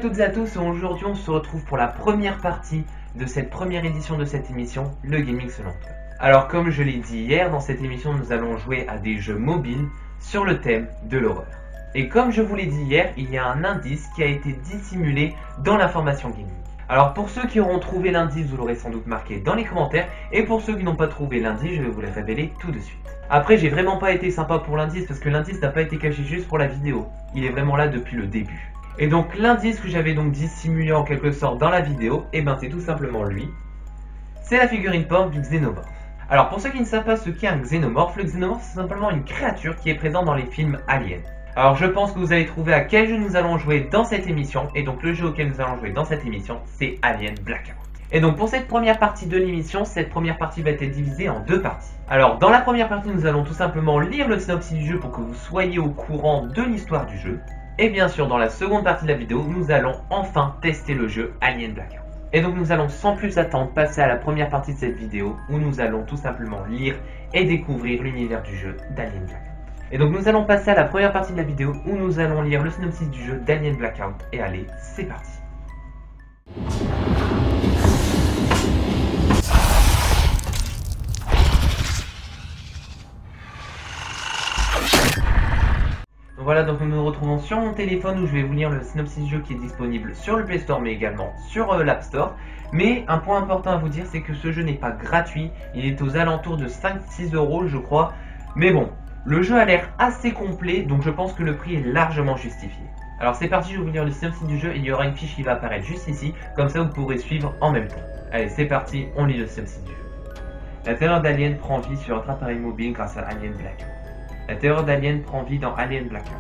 toutes et à tous, aujourd'hui on se retrouve pour la première partie de cette première édition de cette émission, le gaming selon toi. Alors comme je l'ai dit hier, dans cette émission nous allons jouer à des jeux mobiles sur le thème de l'horreur. Et comme je vous l'ai dit hier, il y a un indice qui a été dissimulé dans l'information gaming. Alors pour ceux qui auront trouvé l'indice, vous l'aurez sans doute marqué dans les commentaires, et pour ceux qui n'ont pas trouvé l'indice, je vais vous le révéler tout de suite. Après, j'ai vraiment pas été sympa pour l'indice parce que l'indice n'a pas été caché juste pour la vidéo. Il est vraiment là depuis le début. Et donc l'indice que j'avais donc dissimulé en quelque sorte dans la vidéo, et ben c'est tout simplement lui. C'est la figurine porte du xénomorphe. Alors pour ceux qui ne savent pas ce qu'est un xénomorphe, le xénomorphe c'est simplement une créature qui est présente dans les films Alien. Alors je pense que vous allez trouver à quel jeu nous allons jouer dans cette émission, et donc le jeu auquel nous allons jouer dans cette émission, c'est Alien Blackout. Et donc pour cette première partie de l'émission, cette première partie va être divisée en deux parties. Alors dans la première partie, nous allons tout simplement lire le synopsis du jeu pour que vous soyez au courant de l'histoire du jeu. Et bien sûr, dans la seconde partie de la vidéo, nous allons enfin tester le jeu Alien Blackout. Et donc nous allons sans plus attendre passer à la première partie de cette vidéo où nous allons tout simplement lire et découvrir l'univers du jeu d'Alien Blackout. Et donc nous allons passer à la première partie de la vidéo où nous allons lire le synopsis du jeu d'Alien Blackout. Et allez, c'est parti. Voilà, donc nous nous retrouvons sur mon téléphone où je vais vous lire le synopsis du jeu qui est disponible sur le Play Store mais également sur l'App Store. Mais un point important à vous dire, c'est que ce jeu n'est pas gratuit, il est aux alentours de 5-6 € je crois. Mais bon, le jeu a l'air assez complet, donc je pense que le prix est largement justifié. Alors c'est parti, je vais vous lire le synopsis du jeu et il y aura une fiche qui va apparaître juste ici, comme ça vous pourrez suivre en même temps. Allez, c'est parti, on lit le synopsis du jeu. La terreur d'Alien prend vie sur votre appareil mobile grâce à Alien Blackout. La terreur d'Alien prend vie dans Alien Blackout.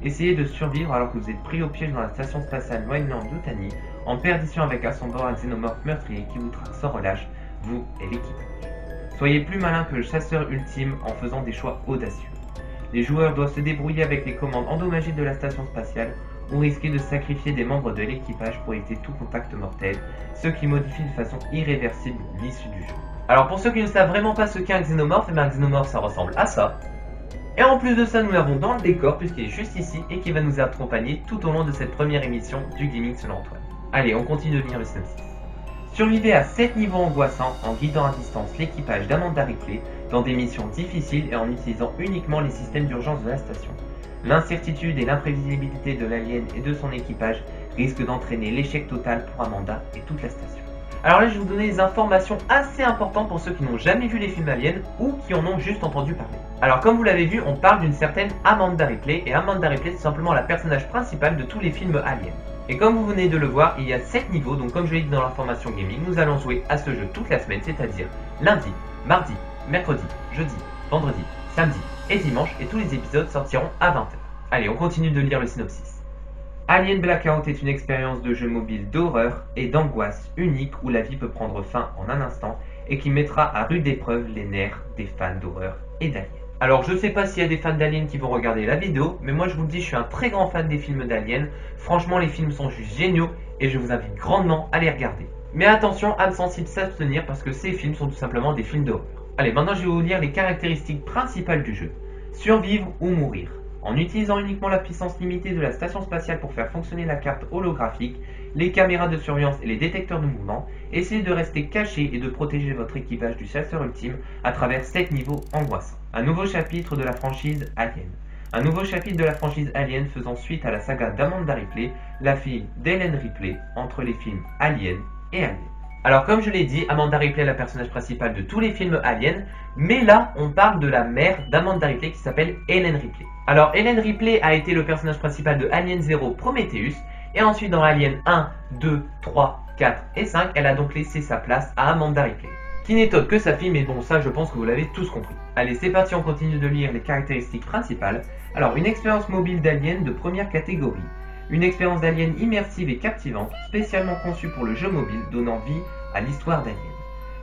Essayez de survivre alors que vous êtes pris au piège dans la station spatiale Weyland-Yutani, en perdition avec à son bord un xénomorphe meurtrier qui vous traque sans relâche, vous et l'équipage. Soyez plus malin que le chasseur ultime en faisant des choix audacieux. Les joueurs doivent se débrouiller avec les commandes endommagées de la station spatiale ou risquer de sacrifier des membres de l'équipage pour éviter tout contact mortel, ce qui modifie de façon irréversible l'issue du jeu. Alors pour ceux qui ne savent vraiment pas ce qu'est un xénomorphe, un xénomorphe ça ressemble à ça. Et en plus de ça, nous l'avons dans le décor puisqu'il est juste ici et qui va nous accompagner tout au long de cette première émission du Gaming selon Antoine. Allez, on continue de lire le synopsis. Survivez à 7 niveaux angoissants en guidant à distance l'équipage d'Amanda Ripley dans des missions difficiles et en utilisant uniquement les systèmes d'urgence de la station. L'incertitude et l'imprévisibilité de l'alien et de son équipage risquent d'entraîner l'échec total pour Amanda et toute la station. Alors là, je vais vous donner des informations assez importantes pour ceux qui n'ont jamais vu les films Alien ou qui en ont juste entendu parler. Alors comme vous l'avez vu, on parle d'une certaine Amanda Ripley, et Amanda Ripley c'est simplement la personnage principale de tous les films Alien. Et comme vous venez de le voir, il y a 7 niveaux, donc comme je l'ai dit dans l'information gaming, nous allons jouer à ce jeu toute la semaine, c'est-à-dire lundi, mardi, mercredi, jeudi, vendredi, samedi et dimanche, et tous les épisodes sortiront à 20 h. Allez, on continue de lire le synopsis. Alien Blackout est une expérience de jeu mobile d'horreur et d'angoisse unique où la vie peut prendre fin en un instant et qui mettra à rude épreuve les nerfs des fans d'horreur et d'Alien. Alors je sais pas s'il y a des fans d'Alien qui vont regarder la vidéo, mais moi je vous le dis, je suis un très grand fan des films d'Alien. Franchement les films sont juste géniaux et je vous invite grandement à les regarder. Mais attention, âme sensible s'abstenir parce que ces films sont tout simplement des films d'horreur. Allez, maintenant je vais vous lire les caractéristiques principales du jeu. Survivre ou mourir. En utilisant uniquement la puissance limitée de la station spatiale pour faire fonctionner la carte holographique, les caméras de surveillance et les détecteurs de mouvement, essayez de rester caché et de protéger votre équipage du chasseur ultime à travers 7 niveaux angoissants. Un nouveau chapitre de la franchise Alien. Un nouveau chapitre de la franchise Alien faisant suite à la saga d'Amanda Ripley, la fille d'Ellen Ripley, entre les films Alien et Alien. Alors comme je l'ai dit, Amanda Ripley est la personnage principale de tous les films Alien, mais là on parle de la mère d'Amanda Ripley qui s'appelle Ellen Ripley. Alors Ellen Ripley a été le personnage principal de Alien 0 Prometheus, et ensuite dans Alien 1, 2, 3, 4 et 5, elle a donc laissé sa place à Amanda Ripley, qui n'est autre que sa fille, mais bon ça je pense que vous l'avez tous compris. Allez, c'est parti, on continue de lire les caractéristiques principales. Alors une expérience mobile d'Alien de première catégorie. Une expérience d'Alien immersive et captivante, spécialement conçue pour le jeu mobile, donnant vie à l'histoire d'Alien.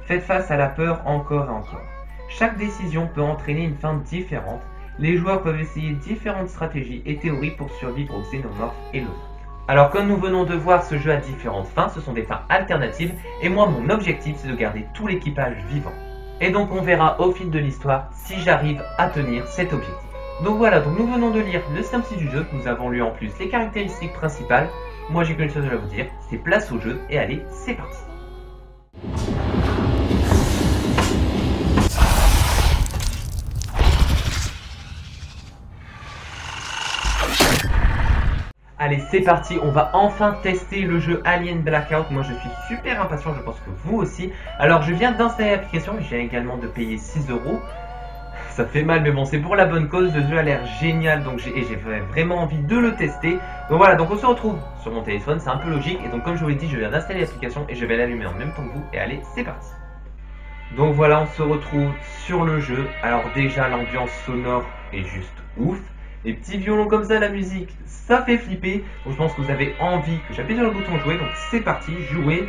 Faites face à la peur encore et encore. Chaque décision peut entraîner une fin différente. Les joueurs peuvent essayer différentes stratégies et théories pour survivre aux xénomorphes et l'autre. Alors comme nous venons de voir, ce jeu a différentes fins, ce sont des fins alternatives, et moi mon objectif c'est de garder tout l'équipage vivant. Et donc on verra au fil de l'histoire si j'arrive à tenir cet objectif. Donc voilà, donc nous venons de lire le synopsis du jeu, nous avons lu en plus les caractéristiques principales, moi j'ai qu'une chose à vous dire, c'est place au jeu et allez, c'est parti. Allez, c'est parti, on va enfin tester le jeu Alien Blackout. Moi je suis super impatient, je pense que vous aussi. Alors je viens d'installer l'application, je viens également de payer 6 €. Ça fait mal, mais bon, c'est pour la bonne cause. Le jeu a l'air génial, donc j'ai vraiment envie de le tester. Donc voilà, donc on se retrouve sur mon téléphone, c'est un peu logique. Et donc comme je vous l'ai dit, je viens d'installer l'application et je vais l'allumer en même temps que vous. Et allez, c'est parti. Donc voilà, on se retrouve sur le jeu. Alors déjà, l'ambiance sonore est juste ouf. Les petits violons comme ça, la musique, ça fait flipper. Donc je pense que vous avez envie que j'appuie sur le bouton jouer. Donc c'est parti, jouer.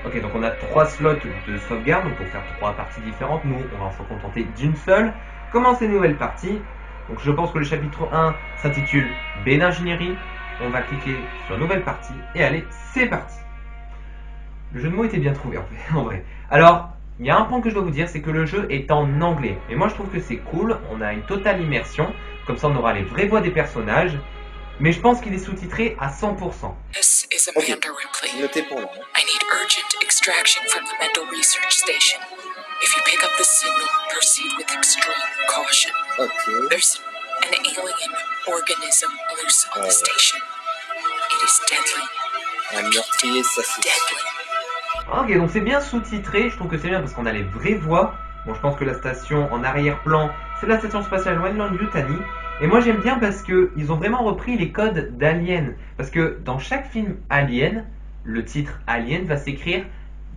Ok, donc on a 3 slots de sauvegarde, donc pour faire 3 parties différentes. Nous, on va s'en contenter d'une seule. Commencer une nouvelle partie. Donc je pense que le chapitre 1 s'intitule B d'ingénierie. On va cliquer sur nouvelle partie et allez, c'est parti. Le jeu de mots était bien trouvé en vrai. Alors, il y a un point que je dois vous dire, c'est que le jeu est en anglais. Et moi je trouve que c'est cool, on a une totale immersion. Comme ça on aura les vraies voix des personnages. Mais je pense qu'il est sous-titré à 100%. This is Amanda Ripley. Notez pour là. I need urgent extraction from the Mendel Research Station. If you pick up the signal, proceed with extreme caution. Ok. There's an alien organism loose on the station. It is deadly. Un meurtrier, ça c'est... Deadly. Ok, donc c'est bien sous-titré, je trouve que c'est bien parce qu'on a les vraies voix. Bon, je pense que la station en arrière-plan, c'est la station spatiale Weyland-Yutani. Et moi j'aime bien parce que ils ont vraiment repris les codes d'Alien. Parce que dans chaque film Alien, le titre Alien va s'écrire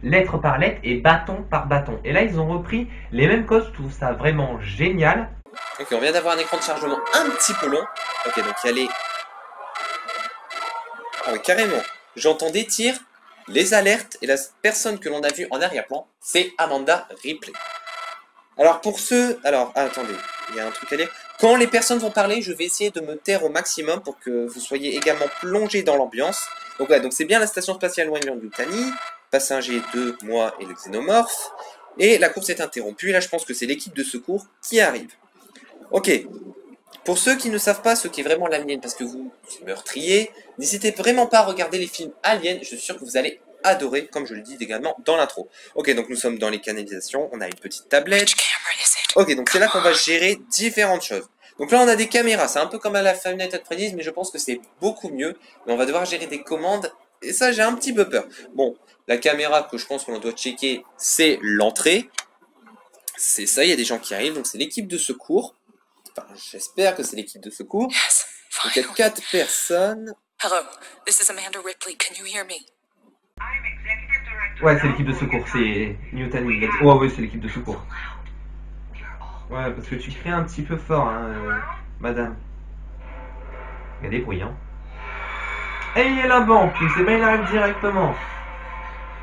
lettre par lettre et bâton par bâton. Et là ils ont repris les mêmes codes, je trouve ça vraiment génial. Ok, on vient d'avoir un écran de chargement un petit peu long. Ok, donc il y a les... Ah oui, carrément. J'entends des tirs, les alertes, et la personne que l'on a vue en arrière-plan, c'est Amanda Ripley. Alors pour ceux... Alors, attendez, il y a un truc à dire. Quand les personnes vont parler, je vais essayer de me taire au maximum pour que vous soyez également plongés dans l'ambiance. Donc ouais, donc c'est bien la station spatiale Weyland-Yutani, passager 2, moi et le xénomorphe. Et la course est interrompue, et là je pense que c'est l'équipe de secours qui arrive. Ok, pour ceux qui ne savent pas ce qu'est vraiment l'Alien, parce que vous meurtriez, n'hésitez vraiment pas à regarder les films Alien, je suis sûr que vous allez adorer, comme je le dis également dans l'intro. Ok, donc nous sommes dans les canalisations, on a une petite tablette. Which camera is it? Ok, donc c'est là qu'on va gérer différentes choses. Donc là on a des caméras, c'est un peu comme à la Five Nights at Freddy's, mais je pense que c'est beaucoup mieux. Mais on va devoir gérer des commandes, et ça j'ai un petit peu peur. Bon, la caméra que je pense qu'on doit checker, c'est l'entrée. C'est ça, il y a des gens qui arrivent, donc c'est l'équipe de secours. Enfin, j'espère que c'est l'équipe de secours. Yes, Donc il y a finally. 4 personnes. Hello, this is Amanda Ripley. Can you hear me? Ouais, c'est l'équipe de secours, c'est Yutani. Ouais, ouais, c'est l'équipe de secours. Ouais, parce que tu cries un petit peu fort, hein, madame. Il y a des bruits, hein. Ayez la banque, c'est bien, il arrive directement.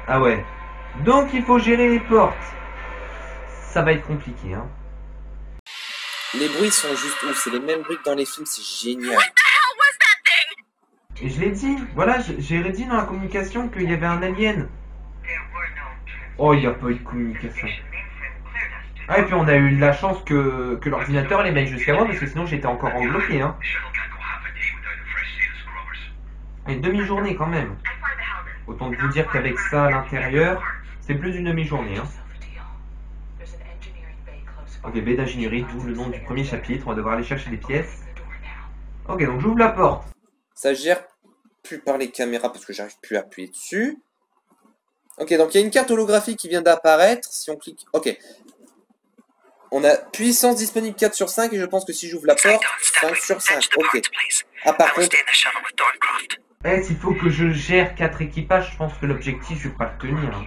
Ah ouais. Donc il faut gérer les portes. Ça va être compliqué, hein. Les bruits sont juste ouf, c'est les mêmes bruits que dans les films, c'est génial. Et je l'ai dit, voilà, j'ai dit dans la communication qu'il y avait un alien. Oh, il n'y a pas eu de communication. Ah, et puis on a eu de la chance que l'ordinateur les mette jusqu'à moi, parce que sinon j'étais encore en bloqué, hein. Et demi-journée quand même. Autant vous dire qu'avec ça à l'intérieur, c'est plus d'une demi-journée, hein. Ok, B d'ingénierie, d'où le nom du premier chapitre, on va devoir aller chercher des pièces. Ok, donc j'ouvre la porte. Ça gère plus par les caméras parce que j'arrive plus à appuyer dessus. Ok, donc il y a une carte holographique qui vient d'apparaître. Si on clique... Ok. On a puissance disponible 4 sur 5 et je pense que si j'ouvre la porte, 5 sur 5. Ok. Ah, par contre... Eh, s'il faut que je gère 4 équipages, je pense que l'objectif, je vais pas le tenir, hein.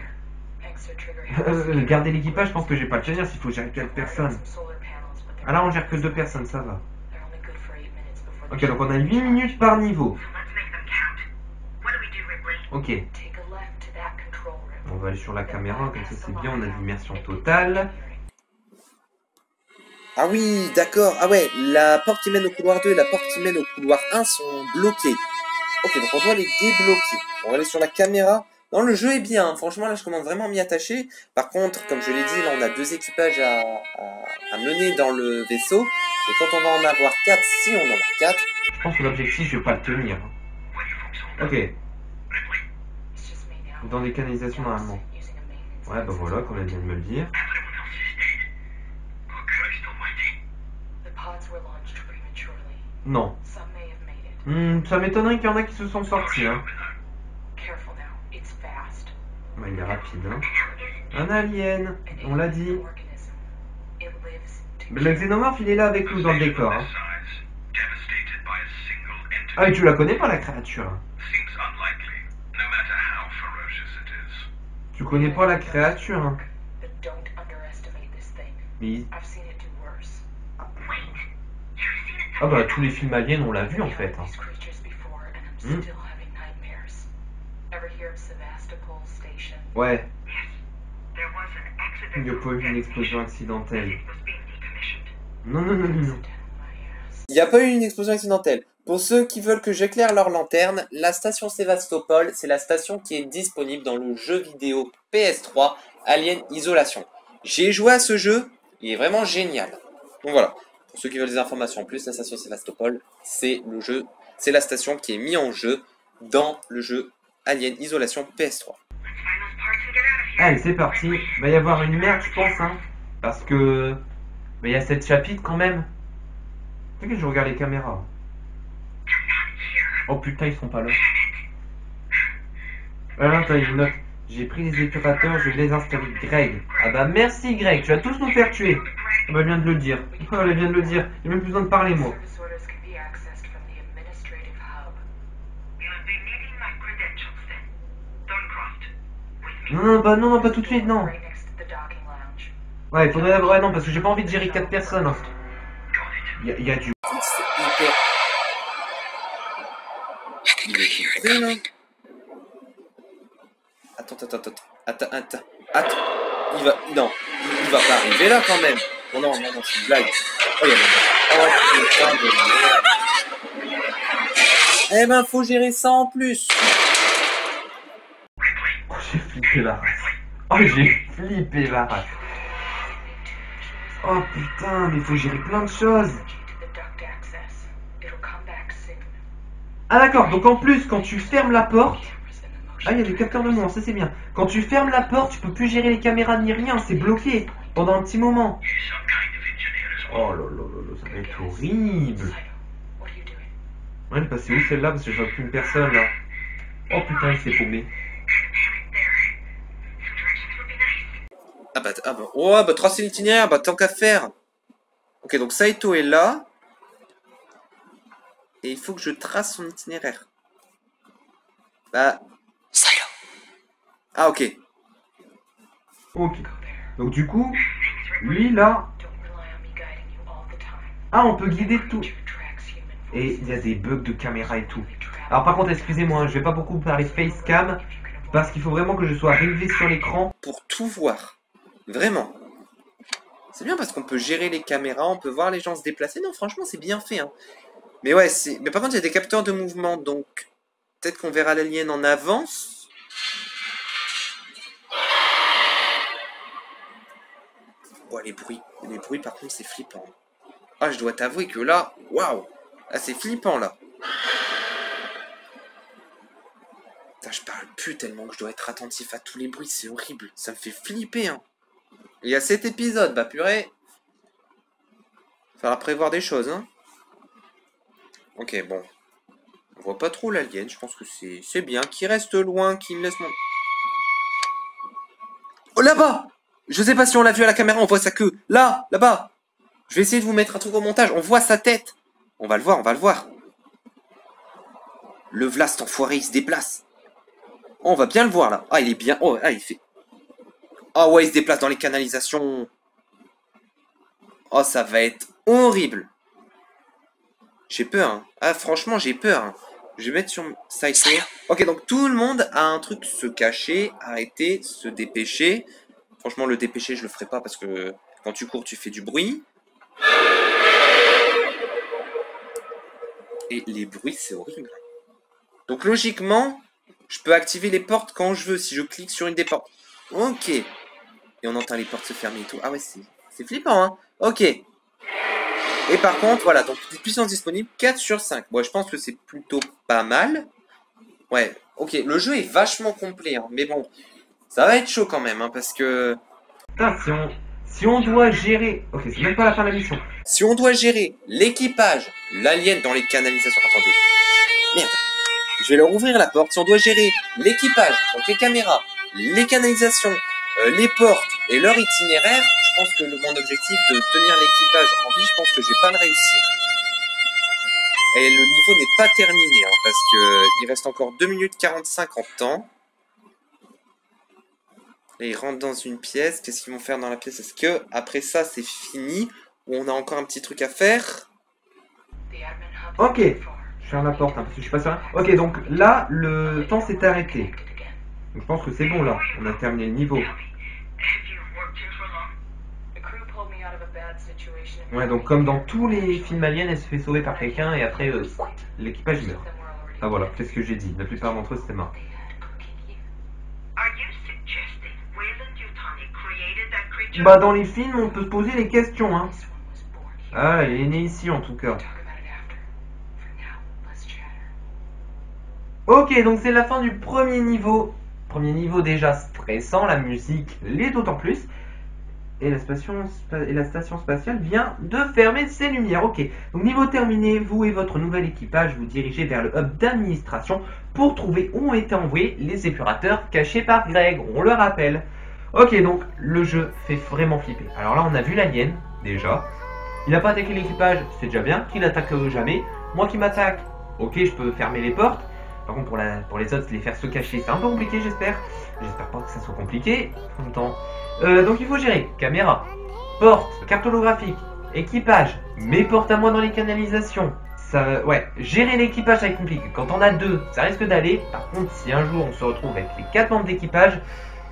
Garder l'équipage, je pense que je vais pas le tenir s'il faut gérer 4 personnes. Ah là, on gère que 2 personnes, ça va. Ok, donc on a 8 minutes par niveau. Ok. On va aller sur la caméra, comme ça c'est bien, on a l'immersion totale. Ah oui, d'accord. Ah ouais, la porte qui mène au couloir 2 et la porte qui mène au couloir 1 sont bloquées. Ok, donc on doit les débloquer. On va aller sur la caméra. Non, le jeu est bien, hein. Franchement, là, je commence vraiment à m'y attacher. Par contre, comme je l'ai dit, là, on a 2 équipages à mener dans le vaisseau. Et quand on va en avoir 4, si on en a 4... Je pense que l'objectif, je vais pas le tenir. Ok. Dans des canalisations normalement. Ouais, bah voilà, comme elle vient de me le dire. Non. Ça m'étonnerait qu'il y en a qui se sont sortis, hein. Bah, il est rapide, hein. Un alien, on l'a dit. Mais le xénomorphe, il est là avec nous dans le décor, hein. Ah, mais tu la connais pas, la créature? Tu connais pas la créature, hein. Mais... Ah bah, tous les films aliens, on l'a vu, en fait, hein. Ouais. Il n'y a pas eu une explosion accidentelle. Non, non, non, non, non. Il n'y a pas eu une explosion accidentelle. Pour ceux qui veulent que j'éclaire leur lanterne, la station Sébastopol, c'est la station qui est disponible dans le jeu vidéo PS3 Alien Isolation. J'ai joué à ce jeu, il est vraiment génial. Donc voilà, pour ceux qui veulent des informations en plus, la station Sébastopol, c'est le jeu, c'est la station qui est mise en jeu dans le jeu Alien Isolation PS3. Allez, c'est parti. Il va y avoir une merde, je pense, hein. Parce que... il y a 7 chapitres quand même. C'est que je regarde les caméras. Oh putain, ils sont pas là. Ah, attends, il note. J'ai pris les épurateurs, je vais les installer. Greg. Ah bah merci Greg, tu vas tous nous faire tuer. Ah bah elle vient de le dire. Elle vient de le dire. J'ai même plus besoin de parler moi. Non, bah non, pas tout de suite, non. Ouais, il faudrait... Ouais, non, parce que j'ai pas envie de gérer 4 personnes. Hein. Il y a du... Attends. Il va pas arriver là quand même. Oh non, c'est une blague. Oh, putain de merde. Eh ben, faut gérer ça en plus. Oh, j'ai flippé la race. Oh, j'ai flippé la race. Oh putain, mais faut gérer plein de choses. Ah d'accord, donc en plus, quand tu fermes la porte... Ah, il y a des capteurs de mouvement, ça c'est bien. Quand tu fermes la porte, tu peux plus gérer les caméras ni rien, c'est bloqué pendant un petit moment. Oh là là là, ça va être horrible. Ouais, elle est passée où celle-là? Parce que je vois plus une personne là. Oh putain, il s'est paumé. Oh, bah tracer l'itinéraire, bah tant qu'à faire. Ok, donc Saito est là. Et il faut que je trace son itinéraire. Bah... Ah, ok. Ok. Donc du coup, lui là... Ah, on peut guider tout. Et il y a des bugs de caméra et tout. Alors par contre, excusez-moi, je vais pas beaucoup parler facecam. Parce qu'il faut vraiment que je sois arrivé sur l'écran. Pour tout voir. Vraiment. C'est bien parce qu'on peut gérer les caméras, on peut voir les gens se déplacer. Non, franchement, c'est bien fait. Hein. Mais ouais, c'est... Mais par contre, il y a des capteurs de mouvement, donc... Peut-être qu'on verra l'alien en avance. Oh, les bruits. Les bruits, par contre, c'est flippant. Ah, je dois t'avouer que là... Waouh. Ah, c'est flippant, là. Putain, je parle plus tellement que je dois être attentif à tous les bruits. C'est horrible. Ça me fait flipper, hein. Il y a 7 épisodes, bah purée. Il faudra prévoir des choses, hein. Ok, bon. On voit pas trop l'alien, je pense que c'est bien. Qu'il reste loin, qu'il me laisse mon... Oh, là-bas! Je sais pas si on l'a vu à la caméra, on voit sa queue. Là, là-bas. Je vais essayer de vous mettre un truc au montage. On voit sa tête. On va le voir, on va le voir. Le Vlast enfoiré, il se déplace. Oh, on va bien le voir, là. Ah, il est bien... Oh, ah, il fait... Ah ouais, il se déplace dans les canalisations. Oh, ça va être horrible. J'ai peur, hein. Ah, franchement, j'ai peur, hein. Je vais mettre sur Saito. Ok, donc tout le monde a un truc, se cacher, arrêter, se dépêcher. Franchement, le dépêcher, je le ferai pas parce que quand tu cours, tu fais du bruit. Et les bruits, c'est horrible. Donc logiquement, je peux activer les portes quand je veux si je clique sur une des portes. Ok. Et on entend les portes se fermer et tout. Ah ouais, c'est flippant, hein. Ok. Et par contre, voilà, donc puissance disponible 4 sur 5. Bon, je pense que c'est plutôt pas mal. Ouais, ok, le jeu est vachement complet, hein, mais bon, ça va être chaud quand même, hein, parce que... Putain, si on doit gérer... Ok, c'est même pas la fin de la mission. Si on doit gérer l'équipage, l'alien dans les canalisations... Attendez, merde, je vais leur ouvrir la porte. Si on doit gérer l'équipage, donc les caméras, les canalisations, les portes et leur itinéraire, je pense que mon objectif de tenir l'équipage en vie, je pense que je vais pas le réussir. Et le niveau n'est pas terminé, hein, parce que il reste encore 2 minutes 45 en temps. Et ils rentrent dans une pièce. Qu'est-ce qu'ils vont faire dans la pièce? Est-ce que après ça, c'est fini? Ou on a encore un petit truc à faire? Ok, je ferme la porte, hein, parce que je suis pas sûr. Ok, donc là, le temps s'est arrêté. Donc je pense que c'est bon, là. On a terminé le niveau. Ouais, donc comme dans tous les films aliens, elle se fait sauver par quelqu'un et après, l'équipage meurt. Ah voilà, c'est ce que j'ai dit. La plupart d'entre eux, c'était mort. Bah dans les films, on peut se poser des questions, hein. Ah, il est né ici, en tout cas. Ok, donc c'est la fin du premier niveau. Premier niveau déjà stressant, la musique l'est d'autant plus. Et la station spatiale vient de fermer ses lumières. Ok, donc niveau terminé, vous et votre nouvel équipage vous dirigez vers le hub d'administration pour trouver où ont été envoyés les épurateurs cachés par Greg, on le rappelle. Ok, donc le jeu fait vraiment flipper. Alors là, on a vu l'alien, déjà. Il n'a pas attaqué l'équipage, c'est déjà bien. Qu'il attaque jamais. Moi qui m'attaque, ok, je peux fermer les portes. Par contre, pour les autres, les faire se cacher, c'est un peu compliqué, j'espère. J'espère pas que ça soit compliqué. En même temps. Donc il faut gérer caméra, porte, carte holographique, équipage, mes portes à moi dans les canalisations. Ça, ouais, gérer l'équipage, ça va être compliqué. Quand on a 2, ça risque d'aller. Par contre, si un jour on se retrouve avec les 4 membres d'équipage,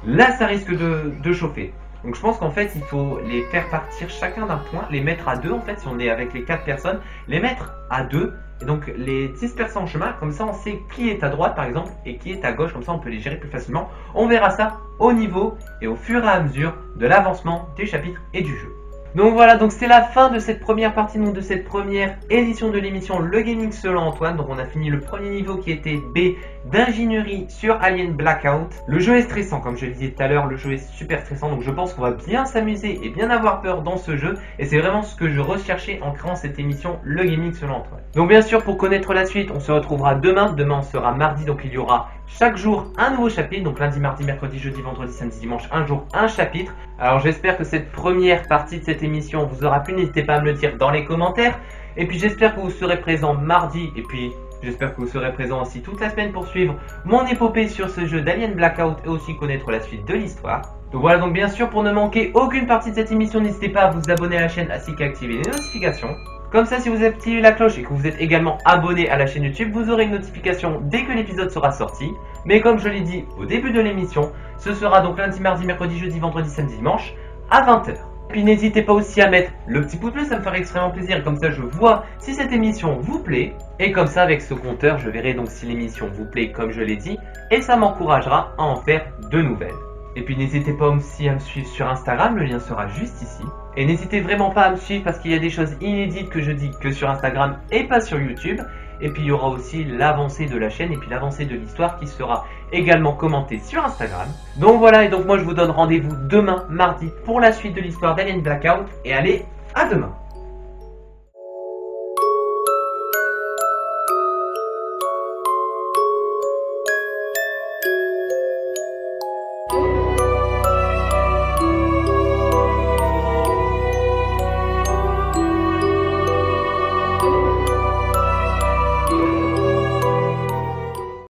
là, ça risque de chauffer. Donc je pense qu'en fait, il faut les faire partir chacun d'un point, les mettre à 2 en fait, si on est avec les 4 personnes, les mettre à 2. Et donc les disperser en chemin, comme ça on sait qui est à droite par exemple et qui est à gauche, comme ça on peut les gérer plus facilement. On verra ça au niveau et au fur et à mesure de l'avancement des chapitres et du jeu. Donc voilà, donc c'est la fin de cette première partie, donc de cette première édition de l'émission Le Gaming selon Antoine. Donc on a fini le premier niveau qui était B d'ingénierie sur Alien Blackout. Le jeu est stressant, comme je le disais tout à l'heure, le jeu est super stressant, donc je pense qu'on va bien s'amuser et bien avoir peur dans ce jeu. Et c'est vraiment ce que je recherchais en créant cette émission Le Gaming selon Antoine. Donc bien sûr, pour connaître la suite, on se retrouvera demain. Demain on sera mardi, donc il y aura chaque jour un nouveau chapitre, donc lundi, mardi, mercredi, jeudi, vendredi, samedi, dimanche, un jour, un chapitre. Alors j'espère que cette première partie de cette émission vous aura plu, n'hésitez pas à me le dire dans les commentaires. Et puis j'espère que vous serez présent mardi, et puis j'espère que vous serez présent aussi toute la semaine pour suivre mon épopée sur ce jeu d'Alien Blackout et aussi connaître la suite de l'histoire. Donc voilà, donc bien sûr pour ne manquer aucune partie de cette émission, n'hésitez pas à vous abonner à la chaîne ainsi qu'à activer les notifications. Comme ça, si vous activez la cloche et que vous êtes également abonné à la chaîne YouTube, vous aurez une notification dès que l'épisode sera sorti. Mais comme je l'ai dit au début de l'émission, ce sera donc lundi, mardi, mercredi, jeudi, vendredi, samedi, dimanche à 20 h. Puis n'hésitez pas aussi à mettre le petit pouce bleu, ça me ferait extrêmement plaisir. Comme ça, je vois si cette émission vous plaît. Et comme ça, avec ce compteur, je verrai donc si l'émission vous plaît comme je l'ai dit. Et ça m'encouragera à en faire de nouvelles. Et puis n'hésitez pas aussi à me suivre sur Instagram, le lien sera juste ici. Et n'hésitez vraiment pas à me suivre parce qu'il y a des choses inédites que je dis que sur Instagram et pas sur YouTube. Et puis il y aura aussi l'avancée de la chaîne et puis l'avancée de l'histoire qui sera également commentée sur Instagram. Donc voilà, et donc moi je vous donne rendez-vous demain, mardi, pour la suite de l'histoire d'Alien Blackout. Et allez, à demain!